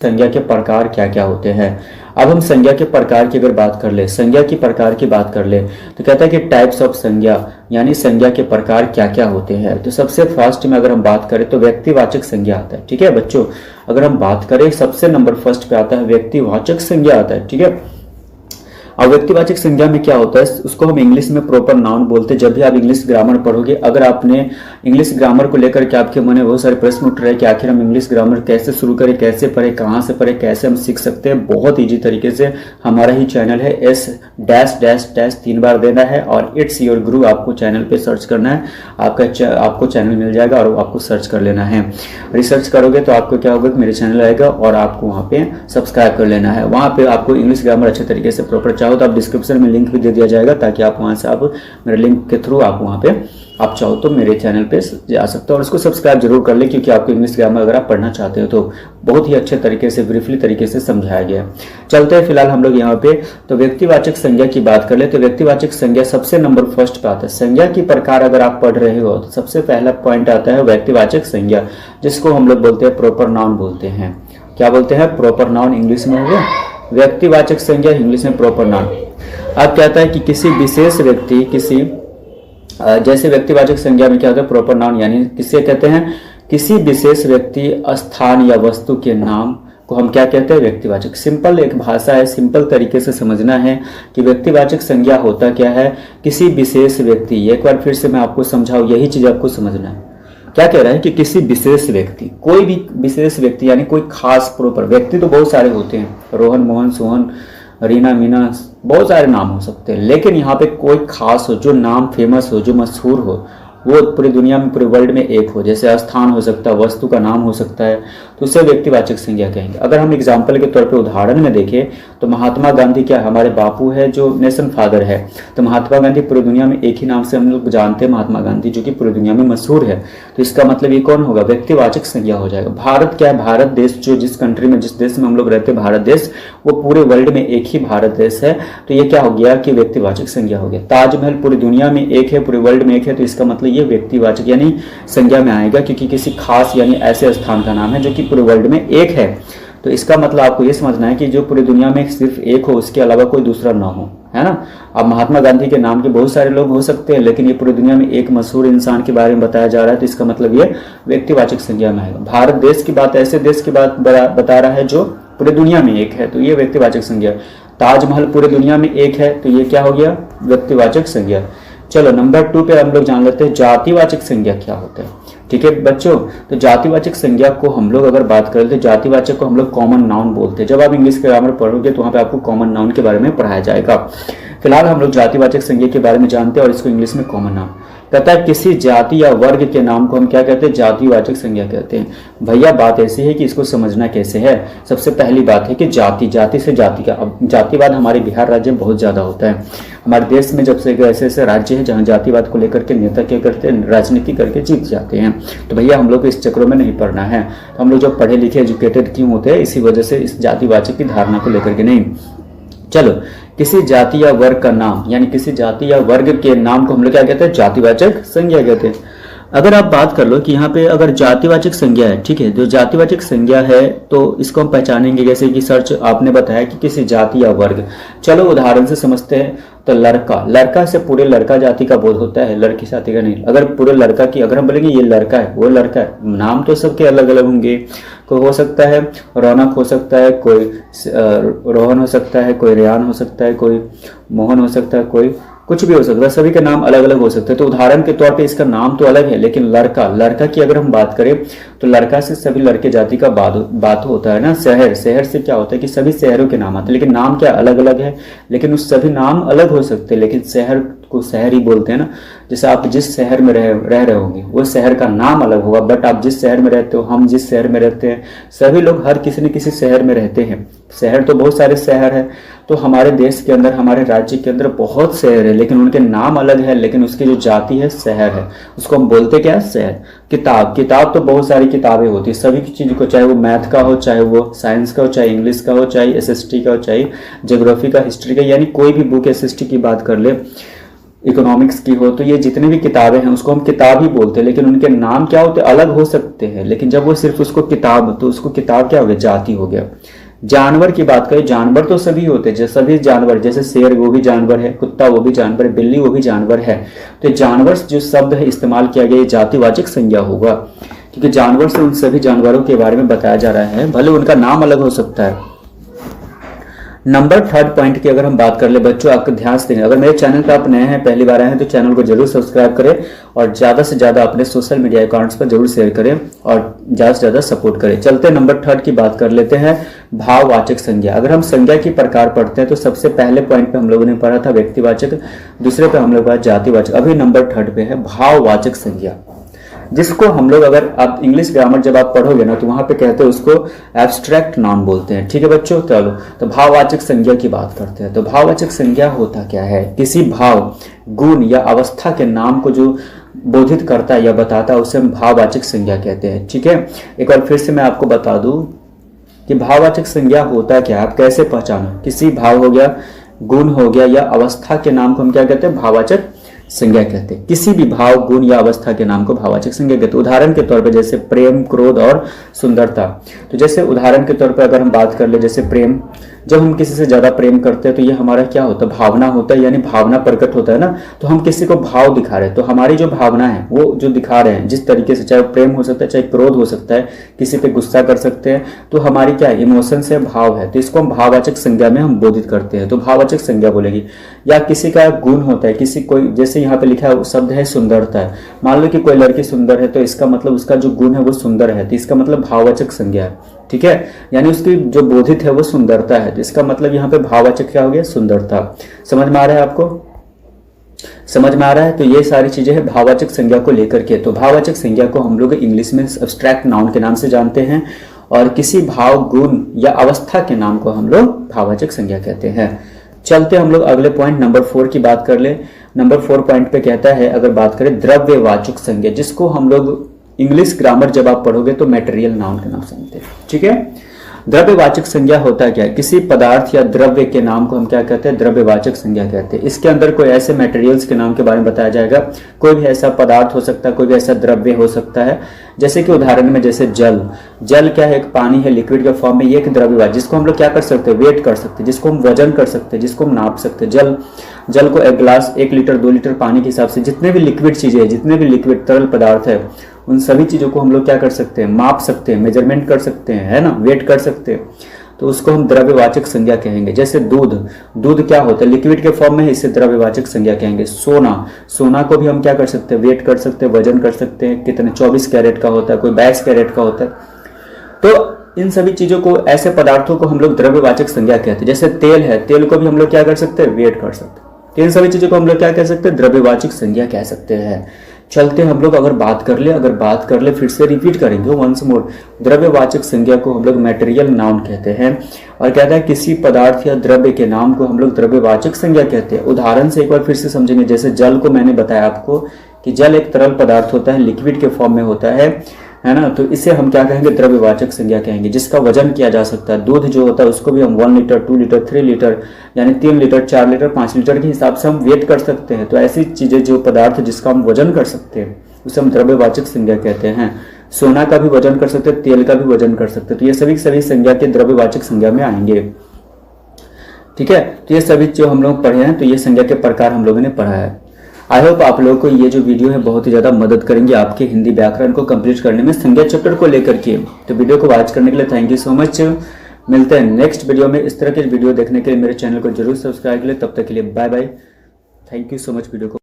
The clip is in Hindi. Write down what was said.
संज्ञा के प्रकार क्या क्या होते हैं। अब हम संज्ञा के प्रकार की अगर बात कर ले, संज्ञा की प्रकार की बात कर ले तो कहता है कि टाइप्स ऑफ संज्ञा, यानी संज्ञा के प्रकार क्या क्या होते हैं। तो सबसे फर्स्ट में अगर हम बात करें तो व्यक्तिवाचक संज्ञा आता है। ठीक है बच्चों, अगर हम बात करें सबसे नंबर फर्स्ट पे आता है व्यक्तिवाचक संज्ञा आता है। ठीक है, अब व्यक्तिवाचक संज्ञा में क्या होता है, उसको हम इंग्लिश में प्रॉपर नाउन बोलते हैं। जब भी आप इंग्लिश ग्रामर पढ़ोगे, अगर आपने इंग्लिश ग्रामर को लेकर के आपके मन में बहुत सारे प्रश्न उठ रहे हैं कि आखिर हम इंग्लिश ग्रामर कैसे शुरू करें, कैसे पढ़े, कहाँ से पढ़े, कैसे हम सीख सकते हैं, बहुत ईजी तरीके से हमारा ही चैनल है एस डैश डैश डैश 3 बार देना है और इट्स योर गुरु आपको चैनल पे सर्च करना है। आपको चैनल मिल जाएगा और आपको सर्च कर लेना है। रिसर्च करोगे तो आपको क्या होगा कि मेरे चैनल आएगा और आपको वहाँ पे सब्सक्राइब कर लेना है। वहाँ पे आपको इंग्लिश ग्रामर अच्छे तरीके से प्रॉपर चाहो तो आप डिस्क्रिप्शन में लिंक भी दे दिया जाएगा, ताकि आप वहाँ से आप मेरे लिंक के थ्रू आप वहाँ पे आप चाहो तो मेरे चैनल पे जा सकते हो और उसको सब्सक्राइब जरूर कर ले, क्योंकि आपको इंग्लिश ग्रामर अगर आप पढ़ना चाहते हो तो बहुत ही अच्छे तरीके से ब्रीफली तरीके से समझाया गया है। चलते हैं फिलहाल हम लोग यहाँ पे तो व्यक्तिवाचक संज्ञा की बात कर ले। तो व्यक्तिवाचक संज्ञा सबसे नंबर फर्स्ट पे आता है। संज्ञा की प्रकार अगर आप पढ़ रहे हो तो सबसे पहला पॉइंट आता है व्यक्तिवाचक संज्ञा, जिसको हम लोग बोलते हैं प्रॉपर नाउन बोलते हैं। क्या बोलते हैं? प्रॉपर नाउन इंग्लिश में हो गया, व्यक्तिवाचक संज्ञा इंग्लिश में प्रॉपर नाउन। अब कहता है कि किसी विशेष व्यक्ति जैसे व्यक्तिवाचक संज्ञा में क्या होता है प्रॉपर नाउन, यानी किसे कहते हैं? किसी विशेष व्यक्ति, स्थान या वस्तु के नाम को हम क्या कहते हैं? व्यक्तिवाचक। सिंपल एक भाषा है, सिंपल तरीके से समझना है कि व्यक्तिवाचक संज्ञा होता क्या है। किसी विशेष व्यक्ति, एक बार फिर से मैं आपको समझाऊं, यही चीज आपको समझना है। क्या कह रहा है कि किसी विशेष व्यक्ति, कोई भी विशेष व्यक्ति यानी कोई खास प्रॉपर व्यक्ति तो बहुत सारे होते हैं, रोहन, मोहन, सोहन, रीना, मीना, बहुत सारे नाम हो सकते हैं, लेकिन यहाँ पे कोई खास हो, जो नाम फेमस हो, जो मशहूर हो, वो पूरी दुनिया में, पूरे वर्ल्ड में एक हो। जैसे स्थान हो सकता है, वस्तु का नाम हो सकता है, तो उसे व्यक्तिवाचक संज्ञा कहेंगे। अगर हम एग्जाम्पल के तौर पे उदाहरण में देखें तो महात्मा गांधी क्या हमारे बापू है, जो नेशन फादर है। तो महात्मा गांधी पूरी दुनिया में एक ही नाम से हम लोग जानते हैं, महात्मा गांधी, जो कि पूरी दुनिया में मशहूर है। तो इसका मतलब ये कौन होगा? व्यक्तिवाचक संज्ञा हो जाएगा। भारत क्या है? भारत देश, जो जिस कंट्री में, जिस देश में हम लोग रहते हैं, भारत देश, वो पूरे वर्ल्ड में एक ही भारत देश है। तो ये क्या हो गया कि व्यक्तिवाचक संज्ञा हो गया। ताजमहल पूरी दुनिया में एक है, पूरे वर्ल्ड में एक है, तो इसका मतलब ये व्यक्तिवाचक यानी संज्ञा में आएगा, क्योंकि किसी खास यानी ऐसे स्थान का नाम है जो कि पूरे वर्ल्ड में एक है। तो इसका मतलब आपको ये समझना है कि जो पूरी दुनिया में सिर्फ एक हो, उसके अलावा कोई दूसरा ना हो, है ना। अब महात्मा गांधी के नाम के बहुत सारे लोग हो सकते हैं, लेकिन ये पूरी दुनिया में एक मशहूर इंसान के बारे में बताया जा रहा है, तो इसका मतलब ये व्यक्तिवाचक संज्ञा में आएगा। भारत देश की बात, ऐसे देश की बात बता रहा है जो पूरी दुनिया में एक है, तो ये व्यक्तिवाचक संज्ञा। ताजमहल पूरी दुनिया में एक है, तो ये क्या हो गया? व्यक्तिवाचक संज्ञा। चलो नंबर 2 पे हम लोग जान लेते हैं जातिवाचक संज्ञा क्या होता है। ठीक है बच्चों, तो जातिवाचक संज्ञा को हम लोग अगर बात करें तो जातिवाचक को हम लोग कॉमन नाउन बोलते हैं। जब आप इंग्लिश ग्रामर पढ़ोगे तो वहाँ पे आपको कॉमन नाउन के बारे में पढ़ाया जाएगा। फिलहाल हम लोग जातिवाचक संज्ञा के बारे में जानते हैं और इसको इंग्लिश में कॉमन नाउन कहता है। किसी जाति या वर्ग के नाम को हम क्या कहते हैं? जातिवाचक संज्ञा कहते हैं। भैया बात ऐसी है कि इसको समझना कैसे है। सबसे पहली बात है कि जाति, जाति से जाति का, अब जातिवाद हमारे बिहार राज्य में बहुत ज्यादा होता है। हमारे देश में जब से ऐसे ऐसे राज्य है जहाँ जातिवाद को लेकर के नेता क्या करते हैं? राजनीति करके जीत जाते हैं। तो भैया हम लोग को इस चक्रों में नहीं पढ़ना है। तो हम लोग जो पढ़े लिखे एजुकेटेड क्यों होते हैं? इसी वजह से, इस जातिवाचक की धारणा को लेकर के नहीं। चलो, किसी जाति या वर्ग का नाम, यानी किसी जाति या वर्ग के नाम को हम लोग क्या कहते हैं? जातिवाचक संज्ञा कहते हैं। अगर आप बात कर लो कि यहाँ पे अगर जातिवाचक संज्ञा है, ठीक है, जो जातिवाचक संज्ञा है तो इसको हम पहचानेंगे जैसे कि सर्च आपने बताया कि किसी जाति या वर्ग। चलो उदाहरण से समझते हैं। तो लड़का, लड़का से पूरे लड़का जाति का बोध होता है, लड़की जाति का नहीं। अगर पूरे लड़का की अगर हम बोलेंगे ये लड़का है, वो लड़का है, नाम तो सबके अलग अलग होंगे। कोई हो सकता है रौनक हो सकता है, कोई रोहन हो सकता है, कोई रेयान हो सकता है, कोई मोहन हो सकता है, कोई कुछ भी हो सकता है, सभी के नाम अलग अलग हो सकते हैं। तो उदाहरण के तौर पे इसका नाम तो अलग है, लेकिन लड़का, लड़का की अगर हम बात करें तो लड़का से सभी लड़के जाति का बात होता है ना। शहर, शहर से क्या होता है कि सभी शहरों के नाम आते हैं, लेकिन नाम क्या अलग अलग है, लेकिन उस सभी नाम अलग हो सकते हैं, लेकिन शहर को शहर ही बोलते हैं ना। जैसे आप जिस शहर में रह रहे होंगे वो शहर का नाम अलग होगा, बट आप जिस शहर में रहते हो, हम जिस शहर में रहते हैं, सभी लोग हर किसी न किसी शहर में रहते हैं। शहर तो बहुत सारे शहर है, तो हमारे देश के अंदर, हमारे राज्य के अंदर बहुत शहर है, लेकिन उनके नाम अलग है, लेकिन उसकी जो जाति है शहर है, उसको हम बोलते क्या है? शहर। किताब, किताब तो बहुत सारी किताबें होती है सभी चीज को, चाहे वो मैथ का हो, चाहे वो साइंस का हो, चाहे इंग्लिश का हो, चाहे SST का हो, चाहे ज्योग्राफी का, हिस्ट्री का, यानी कोई भी बुक SST की बात कर ले, इकोनॉमिक्स की हो, तो ये जितने भी किताबें हैं उसको हम किताब ही बोलते हैं, लेकिन उनके नाम क्या होते हैं, अलग हो सकते हैं। लेकिन जब वो सिर्फ उसको किताब, तो उसको किताब क्या हो गया, जाति हो गया। जानवर की बात करें, जानवर तो सभी होते हैं, जैसे सभी जानवर, जैसे शेर वो भी जानवर है, कुत्ता वो भी जानवर है, बिल्ली वो भी जानवर है। तो जानवर जो शब्द है इस्तेमाल किया गया, ये जातिवाचक संज्ञा होगा, क्योंकि जानवर से उन सभी जानवरों के बारे में बताया जा रहा है, भले उनका नाम अलग हो सकता है। नंबर 3 पॉइंट की अगर हम बात कर ले बच्चों, आपको ध्यान से देंगे, अगर मेरे चैनल पर आप नए हैं, पहली बार आए हैं, तो चैनल को जरूर सब्सक्राइब करें और ज़्यादा से ज़्यादा अपने सोशल मीडिया अकाउंट्स पर जरूर शेयर करें और ज़्यादा से ज़्यादा सपोर्ट करें। चलते हैं नंबर 3 की बात कर लेते हैं, भाववाचक संज्ञा। अगर हम संज्ञा की प्रकार पढ़ते हैं तो सबसे पहले पॉइंट पे हम लोगों ने पढ़ा था व्यक्तिवाचक, दूसरे पे हम लोग पढ़ा जातिवाचक, अभी नंबर 3 पे है भाववाचक संज्ञा, जिसको हम लोग, अगर आप इंग्लिश ग्रामर जब आप पढ़ोगे ना, तो वहां पे कहते हैं उसको एब्स्ट्रैक्ट नाउन बोलते हैं। ठीक है बच्चों, चलो तो भाववाचक संज्ञा की बात करते हैं। तो भाववाचक संज्ञा होता क्या है, किसी भाव, गुण या अवस्था के नाम को जो बोधित करता है या बताता है, उसे हम भाववाचक संज्ञा कहते हैं। ठीक है, एक बार फिर से मैं आपको बता दूं कि भाववाचक संज्ञा होता क्या है, आप कैसे पहचानो। किसी भाव हो गया, गुण हो गया या अवस्था के नाम को हम क्या कहते हैं, भाववाचक संज्ञा कहते हैं। किसी भी भाव, गुण या अवस्था के नाम को भाववाचक संज्ञा कहते हैं। उदाहरण के तौर पर जैसे प्रेम, क्रोध और सुंदरता। तो जैसे उदाहरण के तौर पर अगर हम बात कर ले, जैसे प्रेम, जब हम किसी से ज्यादा प्रेम करते हैं तो ये हमारा क्या होता है, भावना होता है, यानी भावना प्रकट होता है ना। तो हम किसी को भाव दिखा रहे हैं, तो हमारी जो भावना है वो जो दिखा रहे हैं, जिस तरीके से, चाहे प्रेम हो सकता है, चाहे क्रोध हो सकता है, किसी पे गुस्सा कर सकते हैं, तो हमारी क्या इमोशन से भाव है, तो इसको हम भाववाचक संज्ञा में हम बोधित करते हैं, तो भाववाचक संज्ञा बोलेगी। या किसी का गुण होता है, किसी कोई, जैसे यहाँ पे लिखा है शब्द है सुंदरता है, मान लो कि कोई लड़की सुंदर है, तो इसका मतलब उसका जो गुण है वो सुंदर है, तो इसका मतलब भाववाचक संज्ञा है। ठीक है, यानी उसकी जो बोधित है वो सुंदरता है, तो इसका मतलब यहाँ पे भाववाचक क्या हो गया, सुंदरता। समझ में आ रहा है आपको, समझ में आ रहा है। तो ये सारी चीजें हैं भाववाचक संज्ञा को लेकर के। तो भाववाचक संज्ञा को हम लोग इंग्लिश में एब्स्ट्रैक्ट नाउन के नाम से जानते हैं, और किसी भाव, गुण या अवस्था के नाम को हम लोग भाववाचक संज्ञा कहते हैं। चलते हम लोग अगले पॉइंट नंबर 4 की बात कर ले। नंबर 4 पॉइंट पे कहता है, अगर बात करें द्रव्यवाचक संज्ञा, जिसको हम लोग इंग्लिश ग्रामर जब आप पढ़ोगे तो मटेरियल नाउन के नाम से जानते हैं। ठीक है, द्रव्यवाचक संज्ञा होता क्या है, किसी पदार्थ या द्रव्य के नाम को हम क्या कहते हैं, द्रव्यवाचक संज्ञा कहते हैं। इसके अंदर कोई ऐसे मटेरियल्स के नाम के बारे में बताया जाएगा, कोई भी ऐसा पदार्थ हो सकता है, कोई भी ऐसा द्रव्य हो सकता है। जैसे कि उदाहरण में, जैसे जल, जल क्या है, एक पानी है, लिक्विड के फॉर्म में, ये एक द्रव्यवाचक, जिसको हम लोग क्या कर सकते हैं, वेट कर सकते हैं, जिसको हम वजन कर सकते हैं, जिसको हम नाप सकते हैं। जल को एक गिलास, 1 लीटर, 2 लीटर पानी के हिसाब से, जितने भी लिक्विड चीजें हैं, जितने भी लिक्विड तरल पदार्थ है, उन सभी चीजों को हम लोग क्या कर सकते हैं, माप सकते हैं, मेजरमेंट कर सकते हैं, है ना, वेट कर सकते हैं, तो उसको हम द्रव्यवाचक संज्ञा कहेंगे। जैसे दूध, दूध क्या होता है, लिक्विड के फॉर्म में है, इसे द्रव्यवाचक संज्ञा कहेंगे। सोना, सोना को भी हम क्या कर सकते हैं, वेट कर सकते हैं, वजन कर सकते हैं, कितने 24 कैरेट का होता है, कोई 22 कैरेट का होता है। तो इन सभी चीजों को, ऐसे पदार्थों को हम लोग द्रव्यवाचक संज्ञा कहते हैं। जैसे तेल है, तेल को भी हम लोग क्या कर सकते हैं, वेट कर सकते हैं। तो इन सभी चीजों को हम लोग क्या कह सकते हैं, द्रव्यवाचक संज्ञा कह सकते हैं। चलते हम लोग अगर बात कर ले, फिर से रिपीट करेंगे वंस मोर। द्रव्यवाचक संज्ञा को हम लोग मटेरियल नाउन कहते हैं, और कहता है किसी पदार्थ या द्रव्य के नाम को हम लोग द्रव्यवाचक संज्ञा कहते हैं। उदाहरण से एक बार फिर से समझेंगे। जैसे जल को मैंने बताया आपको कि जल एक तरल पदार्थ होता है, लिक्विड के फॉर्म में होता है ना, तो इसे हम क्या कहेंगे, द्रव्यवाचक संज्ञा कहेंगे, जिसका वजन किया जा सकता है। दूध जो होता है उसको भी हम 1 लीटर, 2 लीटर, 3 लीटर, यानी 3 लीटर, 4 लीटर, 5 लीटर के हिसाब से हम वेट कर सकते हैं। तो ऐसी चीजें, जो पदार्थ जिसका हम वजन कर सकते हैं, उसे हम द्रव्यवाचक संज्ञा कहते हैं। सोना का भी वजन कर सकते हैं, तेल का भी वजन कर सकते हैं, तो ये सभी संज्ञा के द्रव्यवाचक संज्ञा में आएंगे। ठीक है, तो ये सभी जो हम लोग पढ़े हैं, तो ये संज्ञा के प्रकार हम लोगों ने पढ़ा है। आई होप आप लोगों को ये जो वीडियो है बहुत ही ज़्यादा मदद करेंगे आपके हिंदी व्याकरण को कंप्लीट करने में, संज्ञा चैप्टर को लेकर के। तो वीडियो को वॉच करने के लिए थैंक यू सो मच। मिलते हैं नेक्स्ट वीडियो में। इस तरह के वीडियो देखने के लिए मेरे चैनल को जरूर सब्सक्राइब करें। तब तक के लिए bye bye, thank you so much video को